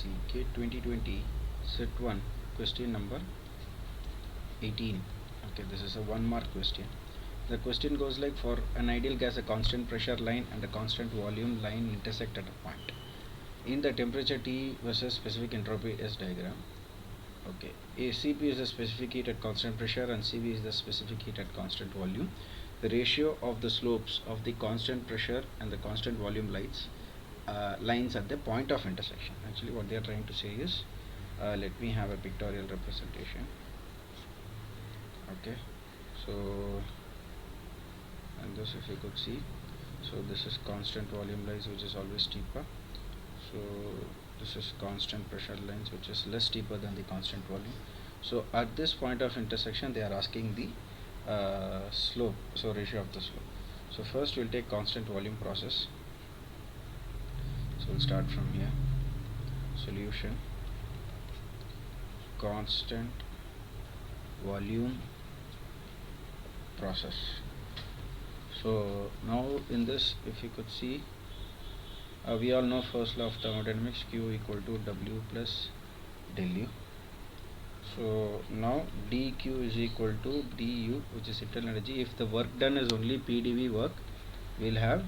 GK 2020 set 1 question number 18. Okay, this is a 1 mark question. The question goes like, for an ideal gas, a constant pressure line and a constant volume line intersect at a point in the temperature T versus specific entropy S diagram. Okay, Cp is the specific heat at constant pressure and Cv is the specific heat at constant volume. The ratio of the slopes of the constant pressure and the constant volume lines at the point of intersection. Actually what they are trying to say is, let me have a pictorial representation. Okay, so, and this, if you could see, so this is constant volume lines, which is always steeper. So this is constant pressure lines, which is less steeper than the constant volume. So at this point of intersection they are asking the slope, so ratio of the slope. So first we'll take constant volume process. So we'll start from here. Solution, constant volume process. So now in this, if you could see, we all know first law of thermodynamics, Q equal to W plus del U. So now dQ is equal to du, which is internal energy. If the work done is only PdV work, we'll have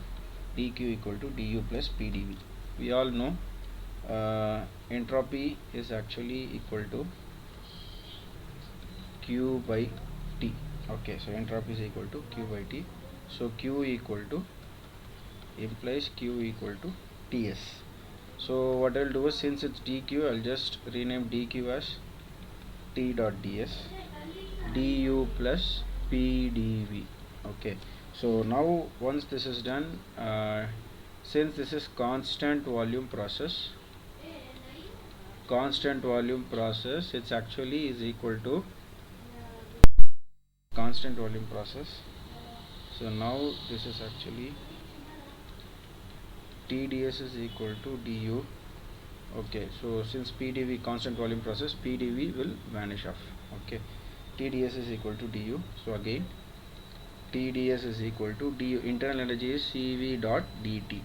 dQ equal to du plus PdV. We all know entropy is actually equal to Q by T. Okay, so entropy is equal to Q by T. So Q equal to implies Q equal to Ts. So what I'll do is, since it's dQ, I'll just rename dQ as T dot ds, du plus pdv. Okay, so now once this is done, since this is constant volume process, it's actually is equal to constant volume process. So now this is actually TdS is equal to du. Okay, so since PdV constant volume process, PdV will vanish off. Okay, TdS is equal to du. So again TdS is equal to du. Internal energy is Cv dot dt.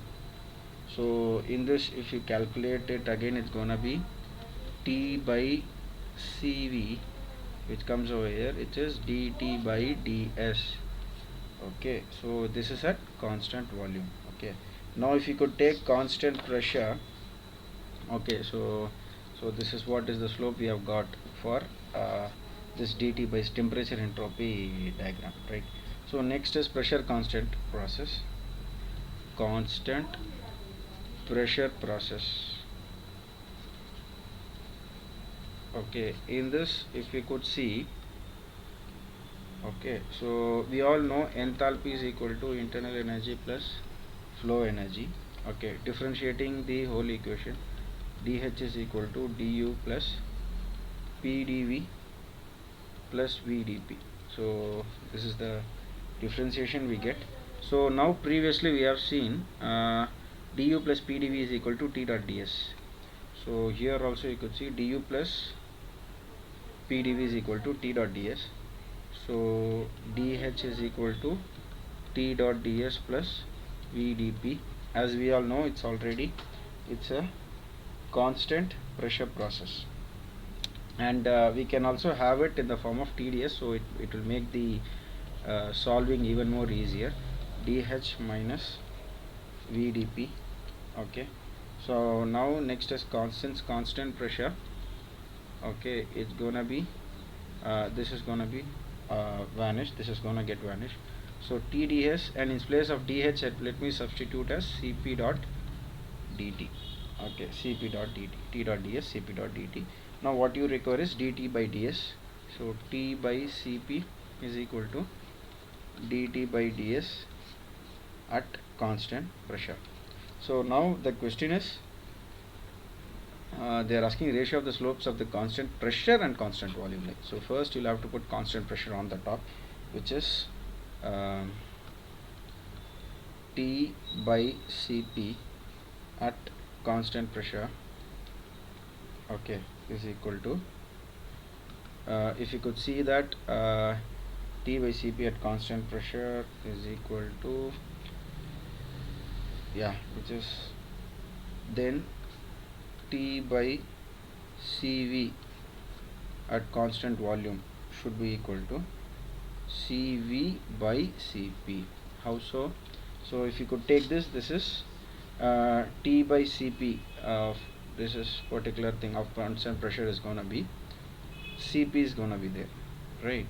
So in this, if you calculate it again, it's gonna be T by Cv, which comes over here, it is dt by ds. Okay, so this is at constant volume. Okay, now if you could take constant pressure, okay, so this is what is the slope we have got for this dt by temperature entropy diagram, right? So next is pressure constant process, constant pressure process. Okay, in this, if you could see, okay, so we all know enthalpy is equal to internal energy plus flow energy. Okay, differentiating the whole equation, dH is equal to du plus pdv plus vdp. So this is the differentiation we get. So now previously we have seen du plus pdv is equal to T dot ds. So here also you could see du plus pdv is equal to T dot ds. So dH is equal to T dot ds plus vdp. As we all know, it's a constant pressure process, and we can also have it in the form of TdS, so it will make the solving even more easier. dH minus vdp. Okay, so now next is constant pressure. Okay, it's gonna be this is gonna be vanished, this is gonna get vanished. So TdS, and in place of dH, let me substitute as Cp dot dt. Okay, Cp dot dt, T dot ds, Cp dot dt. Now what you require is dt by ds. So T by Cp is equal to dt by ds at constant pressure. So now the question is, they are asking ratio of the slopes of the constant pressure and constant volume line. So first you'll have to put constant pressure on the top, which is T by Cp at constant pressure, okay, is equal to, if you could see that T by Cp at constant pressure is equal to, yeah, which is then T by CV at constant volume should be equal to CV by Cp. How so? So if you could take this is T by Cp of this is particular thing of constant pressure is gonna be Cp is gonna be there, right?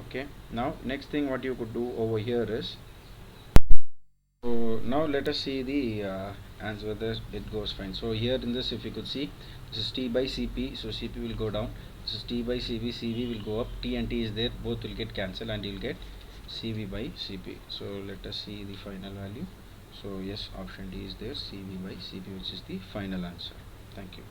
Okay, now next thing what you could do over here is, so now let us see the answer whether it goes fine. So here in this, if you could see, this is T by Cp, so Cp will go down. This is T by Cv, Cv will go up. T and T is there, both will get cancelled, and you'll get Cv by Cp. So let us see the final value. So yes, option D is there, Cv by Cp, which is the final answer. Thank you.